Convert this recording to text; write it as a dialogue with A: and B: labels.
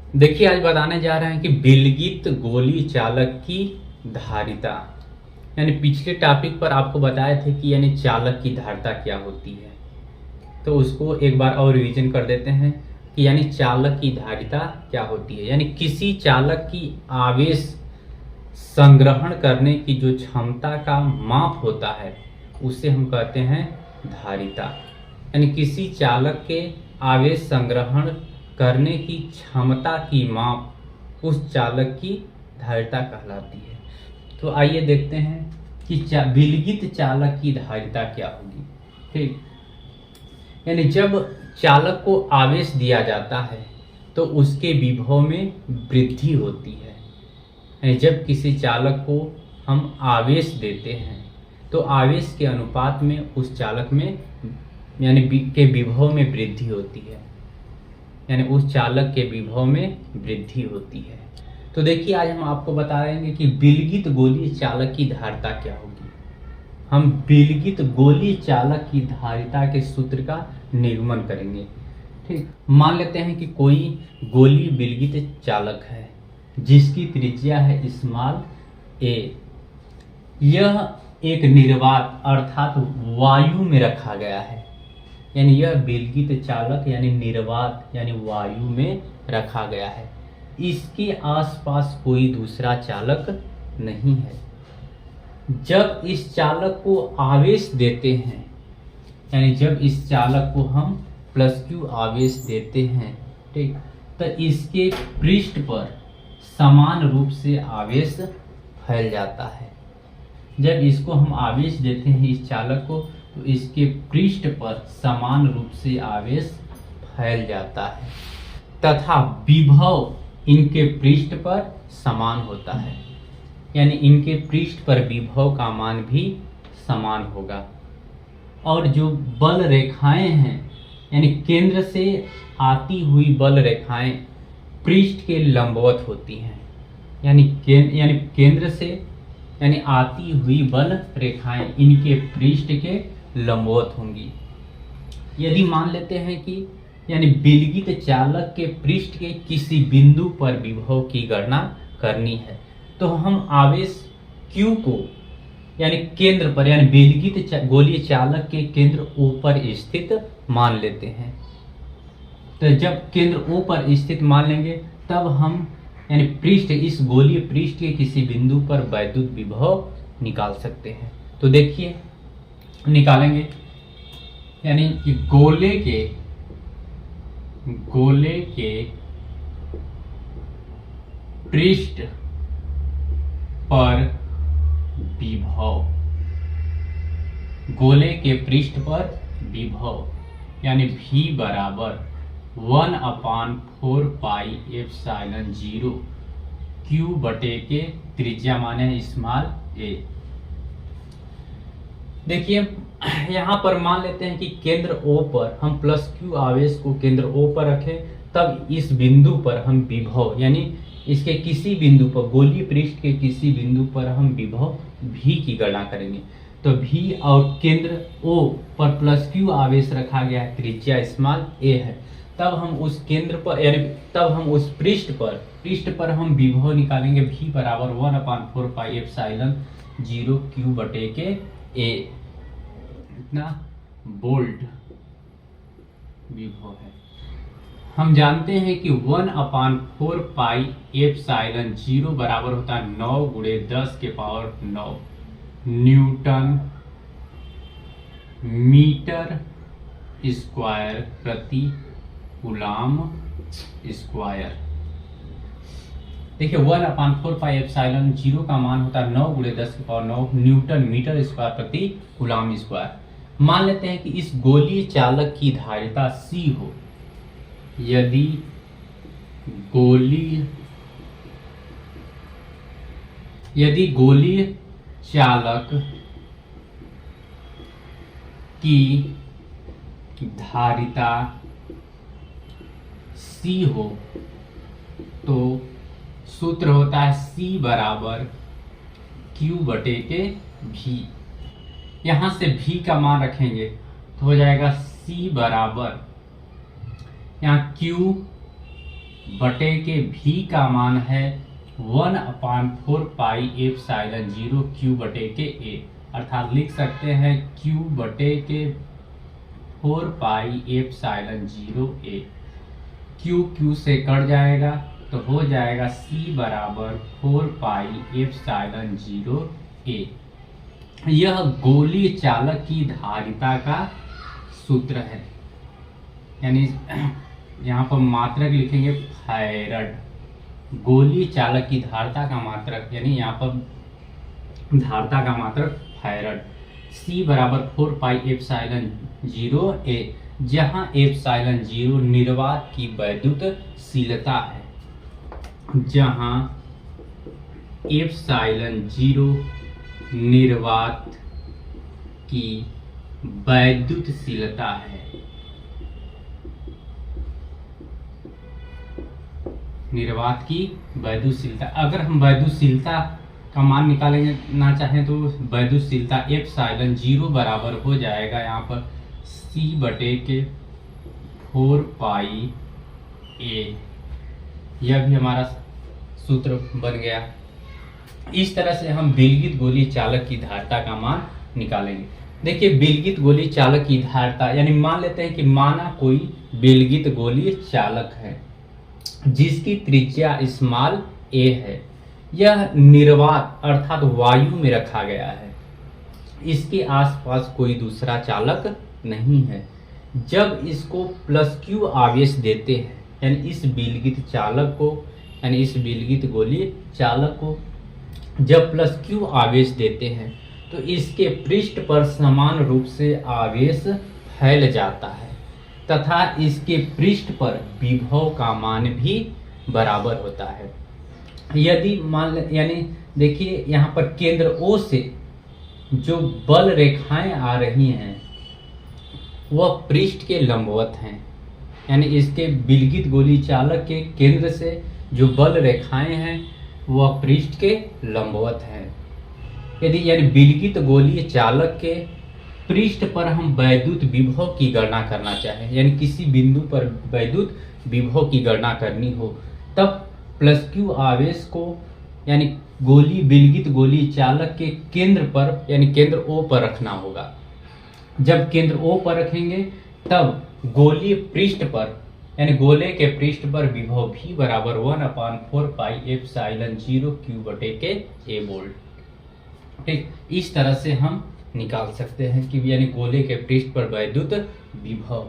A: देखिए आज बताने जा रहे हैं कि विलगित गोली चालक की धारिता। यानी पिछले टॉपिक पर आपको बताए थे कि यानी चालक की धारिता क्या होती है, तो उसको एक बार और रिवीजन कर देते हैं कि यानी चालक की धारिता क्या होती है। यानी किसी चालक की आवेश संग्रहण करने की जो क्षमता का माप होता है उसे हम कहते हैं धारिता। यानी किसी चालक के आवेश संग्रहण करने की क्षमता की माप उस चालक की धारिता कहलाती है। तो आइए देखते हैं कि विलगित चालक की धारिता क्या होगी। ठीक, यानी जब चालक को आवेश दिया जाता है तो उसके विभव में वृद्धि होती है। यानी जब किसी चालक को हम आवेश देते हैं तो आवेश के अनुपात में उस चालक में यानी के विभव में वृद्धि होती है, यानी उस चालक के विभव में वृद्धि होती है। तो देखिए आज हम आपको बता रहे हैं कि विलगित गोलीय चालक की धारिता क्या होगी। हम विलगित गोलीय चालक की धारिता के सूत्र का निगमन करेंगे। ठीक, मान लेते हैं कि कोई गोलीय विलगित चालक है जिसकी त्रिज्या है स्मॉल a। यह एक निर्वात अर्थात वायु में रखा गया है। यानी यह विलगित चालक यानी निर्वात यानी वायु में रखा गया है। इसके आसपास कोई दूसरा चालक नहीं है। जब इस चालक को आवेश देते हैं, यानी जब इस चालक को हम +q आवेश देते हैं, ठीक, तो इसके पृष्ठ पर समान रूप से आवेश फैल जाता है। जब इसको हम आवेश देते हैं इस चालक को तो इसके पृष्ठ पर समान रूप से आवेश फैल जाता है तथा विभव इनके पृष्ठ पर समान होता है। यानी इनके पृष्ठ पर विभव का मान भी समान होगा। और जो बल रेखाएं हैं यानी केंद्र से आती हुई बल रेखाएं पृष्ठ के लंबवत होती हैं। यानी केंद्र से यानी आती हुई बल रेखाएं इनके पृष्ठ के लंबवत होंगी। यदि मान लेते हैं कि यानी विलगित चालक के पृष्ठ के किसी बिंदु पर विभव की गणना करनी है तो हम आवेश Q को यानी केंद्र पर यानी विलगित गोलीय चालक के केंद्र O पर स्थित मान लेते हैं। तो जब केंद्र O पर स्थित मान लेंगे तब हम यानी पृष्ठ इस गोलीय पृष्ठ के किसी बिंदु पर वैद्युत विभव निकाल सकते हैं। तो देखिए निकालेंगे, यानी कि गोले के पृष्ठ पर विभव, गोले के पृष्ठ पर विभव यानी V बराबर 1/4πε0 Q बटे के त्रिज्या माने स्मॉल a। देखिए यहाँ पर मान लेते हैं कि केंद्र O पर हम +q आवेश को केंद्र O पर रखें, तब इस बिंदु पर हम विभव यानी इसके किसी बिंदु पर गोलीय पृष्ठ के किसी बिंदु पर हम विभव V की गणना करेंगे। तो V और केंद्र O पर +q आवेश रखा गया है, त्रिज्या स्मॉल a है। तब हम उस केंद्र पर यानी तब हम उस पृष्ठ पर हम विभव निकालेंगे V बराबर 1/4πε0 Q बटे के a। इतना बोल्ट विभव है। हम जानते हैं कि 1/4πε0 बराबर होता है 9 × 10⁻9 न्यूटन मीटर स्क्वायर प्रति कूलम स्क्वायर। देखिए 1/4πε0 का मान होता है 9 × 10⁻9 न्यूटन मीटर स्क्वायर प्रति कूलम स्क्वायर। मान लेते हैं कि इस गोलीय चालक की धारिता C हो। यदि गोलीय चालक की धारिता C हो तो सूत्र होता है C बराबर Q बटे के V। यहां से V का मान रखेंगे तो हो जाएगा C बराबर यहाँ Q बटे के भी का मान है 1/4 पाई एप्सिलॉन 0 क्यू बटे के ए, अर्थात लिख सकते हैं क्यू बटे के 4 पाई एप्सिलॉन 0 ए। क्यू क्यू से कट जाएगा तो हो जाएगा C बराबर 4 पाई एप्सिलॉन 0 ए। यह गोलीय चालक की धारिता का सूत्र है, यानी यहाँ पर मात्रक लिखेंगे फैरड। गोलीय चालक की धारिता का मात्रक यानी यहाँ पर धारिता का मात्रक फैरड। C बराबर 4 पाई एप्सिलॉन 0 ए, जहाँ एप्सिलॉन 0 निर्वात की वैद्युतशीलता है, जहाँ एप्सिलॉन 0 निर्वात की वैद्युतशीलता है, निर्वात की वैद्युतशीलता। अगर हम वैद्युतशीलता का मान निकालना चाहें तो वैद्युतशीलता एप्सिलॉन 0 बराबर हो जाएगा यहाँ पर C बटे के 4 पाई ए। यह भी हमारा सूत्र बन गया। इस तरह से हम विलगित गोलीय चालक की धारिता का मान निकालेंगे। देखिए विलगित गोलीय चालक की धारिता, यानी मान लेते हैं कि माना कोई विलगित गोलीय चालक है जिसकी त्रिज्या स्मॉल ए है। यह निर्वात अर्थात वायु में रखा गया है, इसके आसपास कोई दूसरा चालक नहीं है। जब इसको +q आवेश देते हैं, यानी इस विलगित चालक को, यानी इस विलगित गोलीय चालक को जब +q आवेश देते हैं तो इसके पृष्ठ पर समान रूप से आवेश फैल जाता है तथा इसके पृष्ठ पर विभव का मान भी बराबर होता है। यदि यानी देखिए यहाँ पर केंद्र O से जो बल रेखाएं आ रही हैं वह पृष्ठ के लंबवत हैं, यानी इसके विलगित गोलीय चालक के केंद्र से जो बल रेखाएं हैं वह पृष्ठ के लंबवत हैं। यदि यानी विलगित गोलीय चालक के पृष्ठ पर हम वैद्युत विभव की गणना करना चाहें, यानी किसी बिंदु पर वैद्युत विभव की गणना करनी हो, तब +q आवेश को यानी विलगित गोलीय चालक के केंद्र पर यानी केंद्र O पर रखना होगा। जब केंद्र O पर रखेंगे तब गोलीय पृष्ठ पर यानी गोले के पृष्ठ पर विभव भी बराबर 1/4 पाई एप्सिलॉन 0 क्यू बटे के ए वोल्ट। ठीक, इस तरह से हम निकाल सकते हैं कि यानी गोले के पृष्ठ पर वैद्युत विभव।